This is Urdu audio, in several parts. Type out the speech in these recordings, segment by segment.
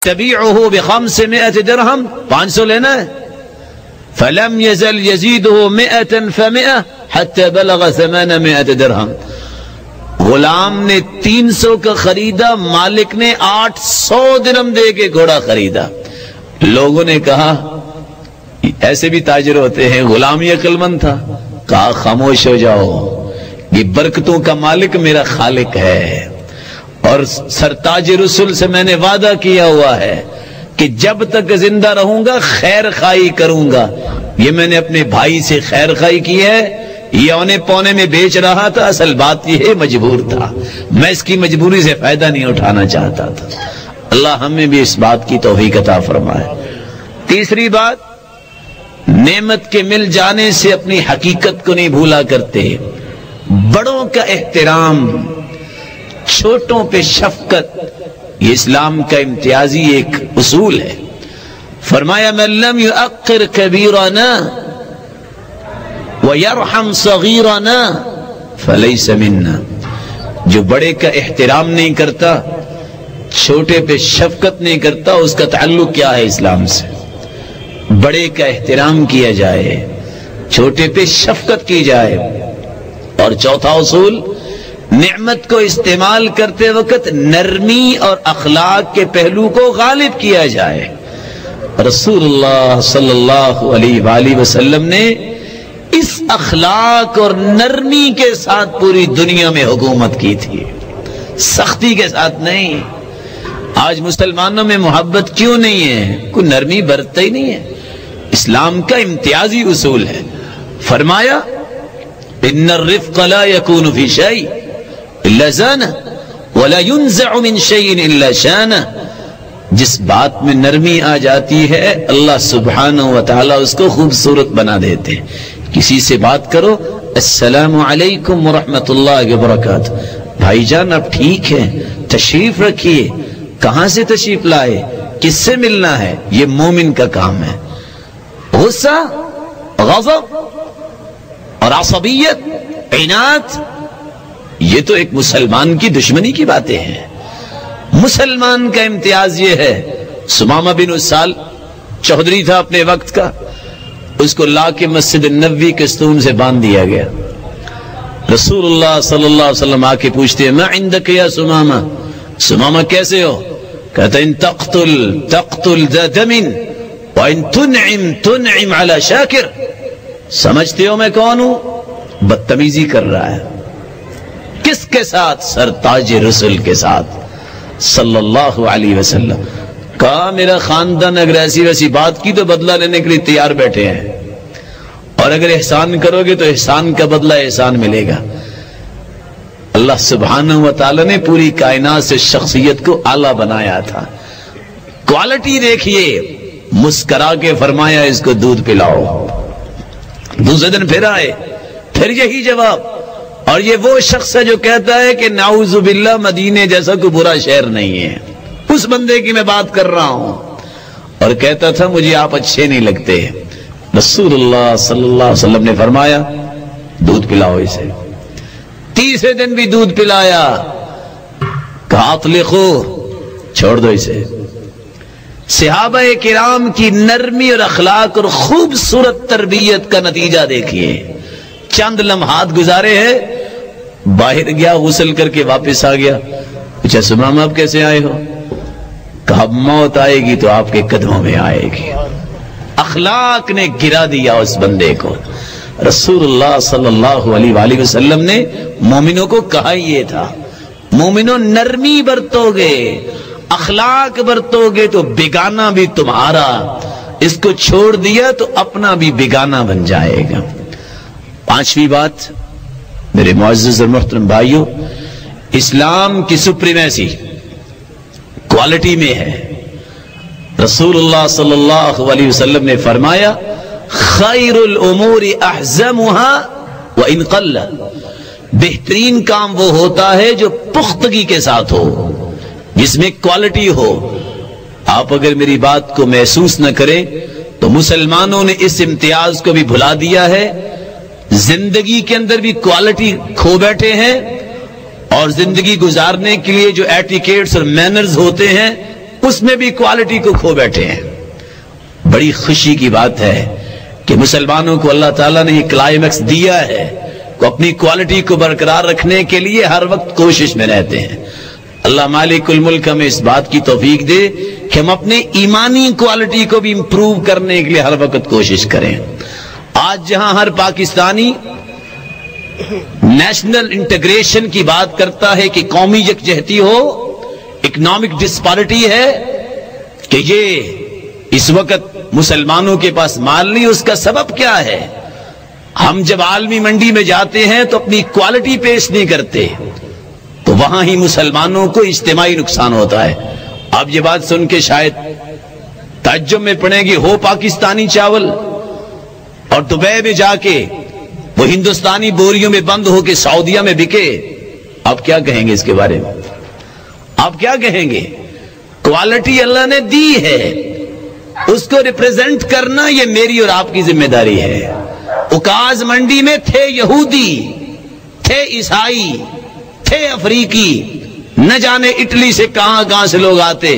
تبيعه ب500 درهم، 500 لینا ہے. فلم يزل يزيده 100 ف100 حتى بلغ 800 درهم. غلام نے 300 کا خریدا، مالک نے 800 درہم دے کے گھوڑا خریدا. لوگوں نے کہا، ایسے بھی تاجر ہوتے ہیں، غلام یہ عقل مند تھا. کہا خاموش ہو جاؤ، یہ برکتوں کا مالک میرا خالق ہے، اور سرتاج رسول سے میں نے وعدہ کیا ہوا ہے کہ جب تک زندہ رہوں گا خیر خواہی کروں گا. یہ میں نے اپنے بھائی سے خیر خواہی کی ہے، یہ اونے پونے میں بیچ رہا تھا، اصل بات یہ ہے مجبور تھا، میں اس کی مجبوری سے فائدہ نہیں اٹھانا چاہتا تھا. اللہ ہمیں بھی اس بات کی توفیق عطا فرمائے. تیسری بات، نعمت کے مل جانے سے اپنی حقیقت کو نہیں بھولا کرتے. بڑوں کا احترام، چھوٹوں پہ شفقت، یہ اسلام کا امتیازی ایک اصول ہے. فرمایا من لم يؤقر كبيرنا ويرحم صغيرنا فليس منا. جو بڑے کا احترام نہیں کرتا، چھوٹے پہ شفقت نہیں کرتا، اس کا تعلق کیا ہے اسلام سے؟ بڑے کا احترام کیا جائے، چھوٹے پہ شفقت کی جائے. اور چوتھا اصول، نعمت کو استعمال کرتے وقت نرمی اور اخلاق کے پہلو کو غالب کیا جائے. رسول اللہ صلی اللہ علیہ وآلہ وسلم نے اس اخلاق اور نرمی کے ساتھ پوری دنیا میں حکومت کی تھی، سختی کے ساتھ نہیں. آج مسلمانوں میں محبت کیوں نہیں ہے؟ کوئی نرمی برتتا ہی نہیں ہے. اسلام کا امتیازی اصول ہے. فرمایا ان الرفق لا يكون في شيء الا زانه ولا ينزع من شيء الا شانه. جس بات میں نرمی آ جاتی ہے اللہ سبحانہ و تعالیٰ اس کو خوبصورت بنا دیتے. کسی سے بات کرو، السلام علیکم ورحمۃ اللہ وبرکاتہ، بھائی جان آپ ٹھیک ہیں، تشریف رکھیے، کہاں سے تشریف لائے، کس سے ملنا ہے، یہ مومن کا کام ہے. غصہ، غضب اور عصبیت، عناد، یہ تو ایک مسلمان کی دشمنی کی باتیں ہیں. مسلمان کا امتیاز یہ ہے. سمامہ بن اسال چودھری تھا اپنے وقت کا، اس کو لا کے مسجد النبوی کے ستون سے باندھ دیا گیا. رسول اللہ صلی اللہ علیہ وسلم آ کے پوچھتے ہیں ما عندک یا سمامہ، سمامہ کیسے ہو؟ کہتا ان تقتل ذا دم وان تنعم علی شاکر. سمجھتے ہو میں کون ہوں؟ بدتمیزی کر رہا ہے. کس کے ساتھ؟ سرتاج رسول کے ساتھ صلی اللہ علیہ وسلم. کہا میرا خاندان اگر ایسی ویسی بات کی تو بدلہ لینے کے لیے تیار بیٹھے ہیں، اور اگر احسان کرو گے تو احسان کا بدلہ احسان ملے گا. اللہ سبحانہ و تعالی نے پوری کائنات سے شخصیت کو اعلیٰ بنایا تھا. کوالٹی دیکھیے، مسکرا کے فرمایا اس کو دودھ پلاؤ. دوسرے دن پھر آئے، پھر یہی جواب. اور یہ وہ شخص ہے جو کہتا ہے کہ نعوذ باللہ مدینے جیسا کوئی برا شہر نہیں ہے. اس بندے کی میں بات کر رہا ہوں. اور کہتا تھا مجھے آپ اچھے نہیں لگتے. رسول اللہ صلی اللہ علیہ وسلم نے فرمایا دودھ پلاؤ اسے. تیسرے دن بھی دودھ پلایا. کہا اطلقو، چھوڑ دو اسے. صحابہ کرام کی نرمی اور اخلاق اور خوبصورت تربیت کا نتیجہ دیکھیے. چند لمحات گزارے ہیں، باہر گیا، غسل کر کے واپس آ گیا. پوچھا سمامہ آپ کیسے آئے ہو؟ کہا موت آئے گی تو آپ کے قدموں میں آئے گی. اخلاق نے گرا دیا اس بندے کو. رسول اللہ صلی اللہ علیہ وآلہ وسلم نے مومنوں کو کہا یہ تھا، مومنوں نرمی برتو گے، اخلاق برتو گے تو بیگانہ بھی تمہارا، اس کو چھوڑ دیا تو اپنا بھی بیگانہ بن جائے گا. پانچویں بات میرے معزز اور محترم بھائیوں، اسلام کی سپریمیسی کوالٹی میں ہے. رسول اللہ صلی اللہ علیہ وسلم نے فرمایا خیر الامور احزمها وان قل. بہترین کام وہ ہوتا ہے جو پختگی کے ساتھ ہو، جس میں کوالٹی ہو. آپ اگر میری بات کو محسوس نہ کریں تو مسلمانوں نے اس امتیاز کو بھی بھلا دیا ہے. زندگی کے اندر بھی کوالٹی کھو بیٹھے ہیں، اور زندگی گزارنے کے لیے جو ایٹیکیٹس اور مینرز ہوتے ہیں اس میں بھی کوالٹی کو کھو بیٹھے ہیں۔ بڑی خوشی کی بات ہے کہ مسلمانوں کو اللہ تعالیٰ نے یہ کلائمیکس دیا ہے کہ اپنی کوالٹی کو برقرار رکھنے کے لیے ہر وقت کوشش میں رہتے ہیں۔ اللہ مالک الملک ہمیں اس بات کی توفیق دے کہ ہم اپنے ایمانی کوالٹی کو بھی امپروو کرنے کے لیے ہر وقت کوشش کریں۔ آج جہاں ہر پاکستانی نیشنل انٹیگریشن کی بات کرتا ہے کہ قومی یکجہتی ہو، اکنامک ڈسپیرٹی ہے کہ یہ اس وقت مسلمانوں کے پاس مال نہیں، اس کا سبب کیا ہے؟ ہم جب عالمی منڈی میں جاتے ہیں تو اپنی کوالٹی پیش نہیں کرتے، تو وہاں ہی مسلمانوں کو اجتماعی نقصان ہوتا ہے۔ آپ یہ بات سن کے شاید تعجب میں پڑیں گے، ہو پاکستانی چاول اور دبئی میں جا کے وہ ہندوستانی بوریوں میں بند ہو کے سعودیہ میں بکے، آپ کیا کہیں گے اس کے بارے میں؟ آپ کیا کہیں گے؟ کوالٹی اللہ نے دی ہے، اس کو ریپریزنٹ کرنا یہ میری اور آپ کی ذمہ داری ہے۔ اوکاز منڈی میں تھے یہودی، تھے عیسائی، تھے افریقی، نہ جانے اٹلی سے کہاں کہاں سے لوگ آتے،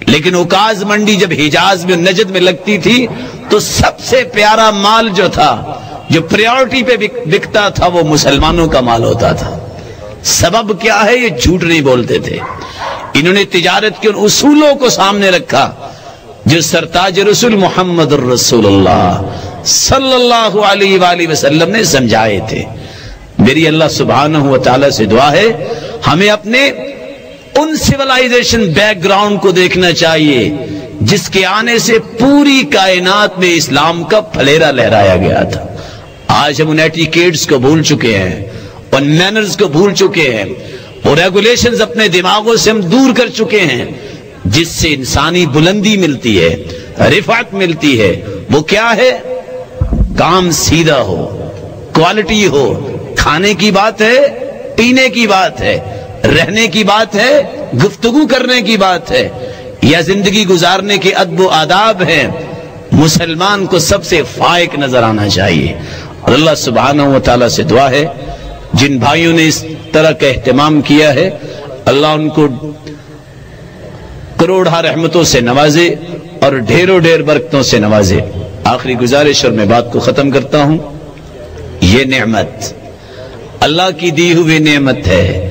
لیکن اوکاز منڈی جب حجاز میں نجد میں لگتی تھی تو سب سے پیارا مال جو تھا، جو پریورٹی پہ بکتا تھا، وہ مسلمانوں کا مال ہوتا تھا۔ سبب کیا ہے؟ یہ جھوٹ نہیں بولتے تھے، انہوں نے تجارت کے ان اصولوں کو سامنے رکھا جو سرتاج رسول محمد الرسول اللہ صلی اللہ علیہ وآلہ وسلم نے سمجھائے تھے۔ میری اللہ سبحانہ و تعالی سے دعا ہے ہمیں اپنے ان سیولائزیشن بیک گراؤنڈ کو دیکھنا چاہیے جس کے آنے سے پوری کائنات میں اسلام کا پھلیرا لہرایا گیا تھا۔ آج ہم ان ایٹیکیٹس کو بھول چکے ہیں، ان مینرز کو بھول چکے ہیں، اور ریگولیشنز اپنے دماغوں سے ہم دور کر چکے ہیں جس سے انسانی بلندی ملتی ہے، رفعت ملتی ہے۔ وہ کیا ہے؟ کام سیدھا ہو، کوالٹی ہو، کھانے کی بات ہے، پینے کی بات ہے، رہنے کی بات ہے، گفتگو کرنے کی بات ہے، یا زندگی گزارنے کے ادب و آداب ہیں۔ مسلمان کو سب سے فائق نظر آنا چاہیے، اور اللہ سبحانہ و تعالیٰ سے دعا ہے جن بھائیوں نے اس طرح کا اہتمام کیا ہے اللہ ان کو کروڑہ رحمتوں سے نوازے اور ڈھیروں ڈھیر برکتوں سے نوازے۔ آخری گزارش اور میں بات کو ختم کرتا ہوں، یہ نعمت اللہ کی دی ہوئی نعمت ہے۔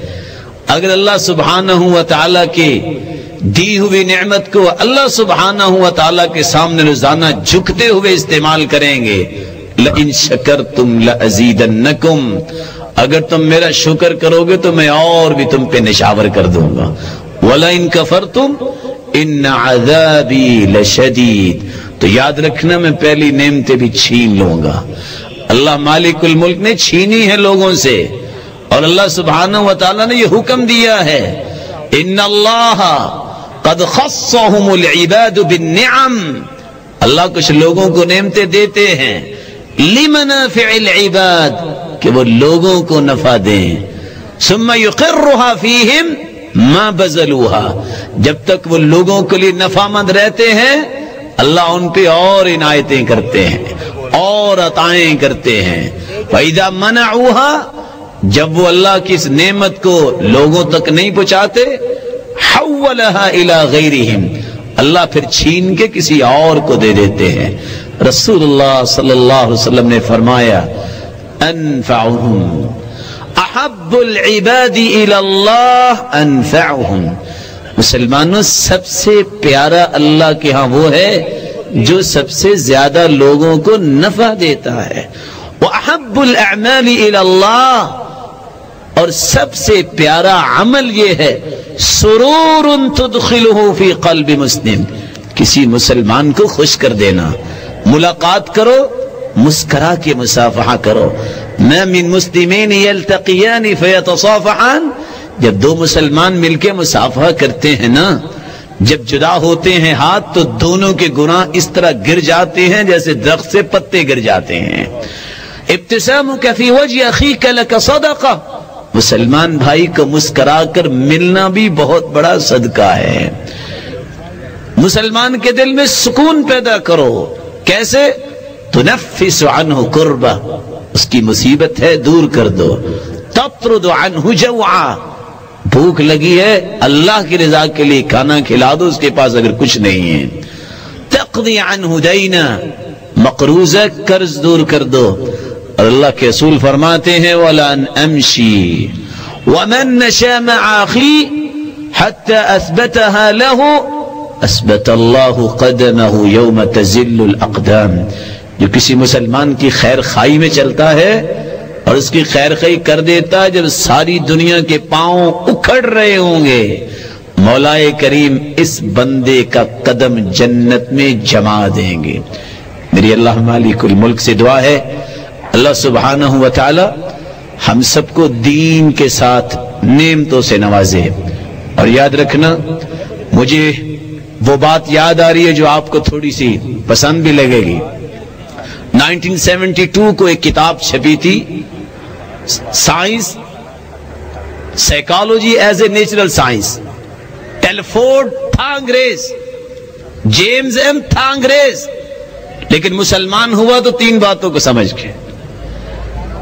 اگر اللہ سبحانہ و تعالیٰ کی دی ہوئی نعمت کو اللہ سبحانہ و تعالیٰ کے سامنے روزانہ جھکتے ہوئے استعمال کریں گے، لئن شکرتم لازیدنکم، اگر تم میرا شکر کرو گے تو میں اور بھی تم پہ نشاور کر دوں گا، وَلَئِن كَفَرْتُمْ إِنَّ عَذَابِي لَشَدِيدٌ، تو یاد رکھنا میں پہلی نعمتیں بھی چھین لوں گا۔ اللہ مالک الملک نے چھینی ہے لوگوں سے، اور اللہ سبحانہ و تعالیٰ نے یہ حکم دیا ہے ان اللہ قد خصهم العباد بالنعم، اللہ کچھ لوگوں کو نعمتیں دیتے ہیں لمنافع العباد، کہ وہ لوگوں کو نفع دیں، ثم يقرها فيهم ما بذلوها، جب تک وہ لوگوں کے لیے نفع مند رہتے ہیں اللہ ان پہ اور عنایتیں کرتے ہیں اور عطائیں کرتے ہیں۔ فَإِذَا مَنَعُوهَا، جب وہ اللہ کی اس نعمت کو لوگوں تک نہیں پہنچاتے، حَوَّلَهَا إِلَى غَيْرِهِمْ، اللہ پھر چھین کے کسی اور کو دے دیتے ہیں۔ رسول اللہ صلی اللہ علیہ وسلم نے فرمایا انفعهم احب العباد الى اللہ انفعهم، مسلمانوں سب سے پیارا اللہ کے ہاں وہ ہے جو سب سے زیادہ لوگوں کو نفع دیتا ہے۔ وَأَحَبُّ الْأَعْمَالِ إِلَى اللَّهِ، اور سب سے پیارا عمل یہ ہے سرور تدخلہ فی قلب مسلم، کسی مسلمان کو خوش کر دینا۔ ملاقات کرو، مسکرا کے مصافحہ کرو۔ ما من مسلمین یلتقیان فیتصافحان، جب دو مسلمان مل کے مصافحہ کرتے ہیں نا، جب جدا ہوتے ہیں ہاتھ تو دونوں کے گناہ اس طرح گر جاتے ہیں جیسے درخت سے پتے گر جاتے ہیں۔ ابتسامک فی وجہ اخیک لک صدقہ، مسلمان بھائی کو مسکرا کر ملنا بھی بہت بڑا صدقہ ہے۔ مسلمان کے دل میں سکون پیدا کرو، کیسے؟ تنفس عنہ کربہ، اس کی مصیبت ہے دور کر دو، تطرد عنہ جوعا، بھوک لگی ہے اللہ کی رضا کے لیے کھانا کھلا دو، اس کے پاس اگر کچھ نہیں ہے۔ تقضی عنہ دینا، مقروض ہے قرض دور کر دو۔ اور اللہ کے رسول فرماتے ہیں وَلَنْ أَمْشِي وَمَنْ نَشَى مَعَ أَخِي حَتَّى أَثْبَتَهَا لَهُ أَثْبَتَ اللَّهُ قَدَمَهُ يَوْمَ تَزِلُّ الْأَقْدَامِ۔ جو کسی مسلمان کی خیر خواہی میں چلتا ہے اور اس کی خیر خواہی کر دیتا ہے جب ساری دنیا کے پاؤں اکھڑ رہے ہوں گے، مولا کریم اس بندے کا قدم جنت میں جما دیں گے۔ میری اللہ مالک الملک سے دعا ہے اللہ سبحانہ و تعالی ہم سب کو دین کے ساتھ نعمتوں سے نوازے۔ اور یاد رکھنا، مجھے وہ بات یاد آ رہی ہے جو آپ کو تھوڑی سی پسند بھی لگے گی۔ 1972 کو ایک کتاب چھپی تھی، science psychology as a natural science, Telford تھا انگریز، جیمز ایم تھا انگریز، لیکن مسلمان ہوا تو 3 باتوں کو سمجھ کے۔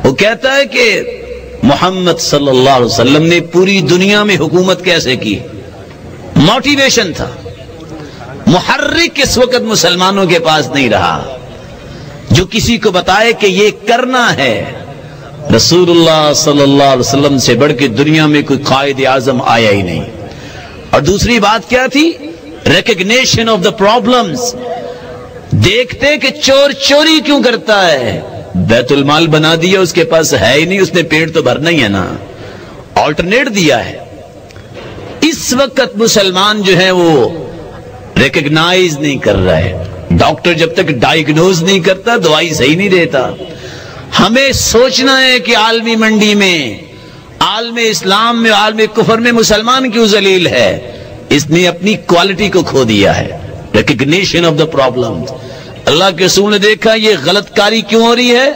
وہ کہتا ہے کہ محمد صلی اللہ علیہ وسلم نے پوری دنیا میں حکومت کیسے کی، موٹیویشن تھا، محرک اس وقت مسلمانوں کے پاس نہیں رہا جو کسی کو بتائے کہ یہ کرنا ہے۔ رسول اللہ صلی اللہ علیہ وسلم سے بڑھ کے دنیا میں کوئی قائد اعظم آیا ہی نہیں۔ اور دوسری بات کیا تھی؟ Recognition of the problems. دیکھتے کہ چور چوری کیوں کرتا ہے، بیت المال بنا دیا، اس کے پاس ہے ہی نہیں، اس نے پیٹ تو بھرنا ہی ہے نا، آلٹرنیٹ دیا ہے۔ اس وقت مسلمان جو ہے وہ ریکگنائز نہیں کر رہا ہے۔ ڈاکٹر جب تک ڈائیگنوز نہیں کرتا دوائی صحیح نہیں دیتا۔ ہمیں سوچنا ہے کہ عالمی منڈی میں، عالم اسلام میں، عالم کفر میں مسلمان کیوں ذلیل ہے؟ اس نے اپنی کوالٹی کو کھو دیا ہے، ریکگنیشن آف دا پرابلم۔ اللہ کے رسول نے دیکھا یہ غلط کاری کیوں ہو رہی ہے،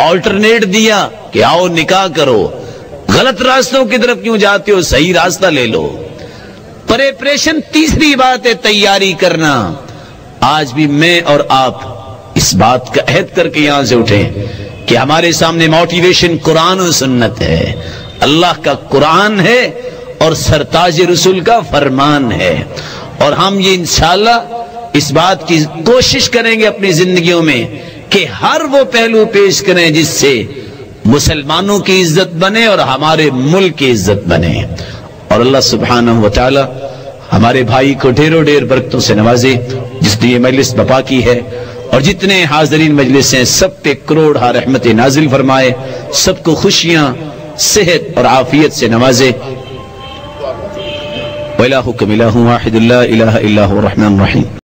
آلٹرنیٹ دیا کہ آؤ نکاح کرو، غلط راستوں کی طرف کیوں جاتے ہو، صحیح راستہ لے لو۔ پریپریشن تیسری بات ہے، تیاری کرنا۔ آج بھی میں اور آپ اس بات کا عہد کر کے یہاں سے اٹھیں کہ ہمارے سامنے موٹیویشن قرآن و سنت ہے، اللہ کا قرآن ہے اور سرتاج رسول کا فرمان ہے۔ اور ہم یہ انشاءاللہ اس بات کی کوشش کریں گے اپنی زندگیوں میں کہ ہر وہ پہلو پیش کریں جس سے مسلمانوں کی عزت بنے اور ہمارے ملک کی عزت بنے۔ اور اللہ سبحانہ و تعالی ہمارے بھائی کو ڈھیروں ڈھیر برکتوں سے نوازے جس نے یہ مجلس بپا کی ہے، اور جتنے حاضرین مجلس ہیں سب پہ کروڑ رحمت نازل فرمائے، سب کو خوشیاں، صحت اور عافیت سے نوازے۔ وَإِلَٰهُكُمْ إِلَٰهٌ وَاحِدٌ لَا إِلَٰهَ إِلَّا هُوَ الرَّحْمَٰنُ الرَّحِيمُ۔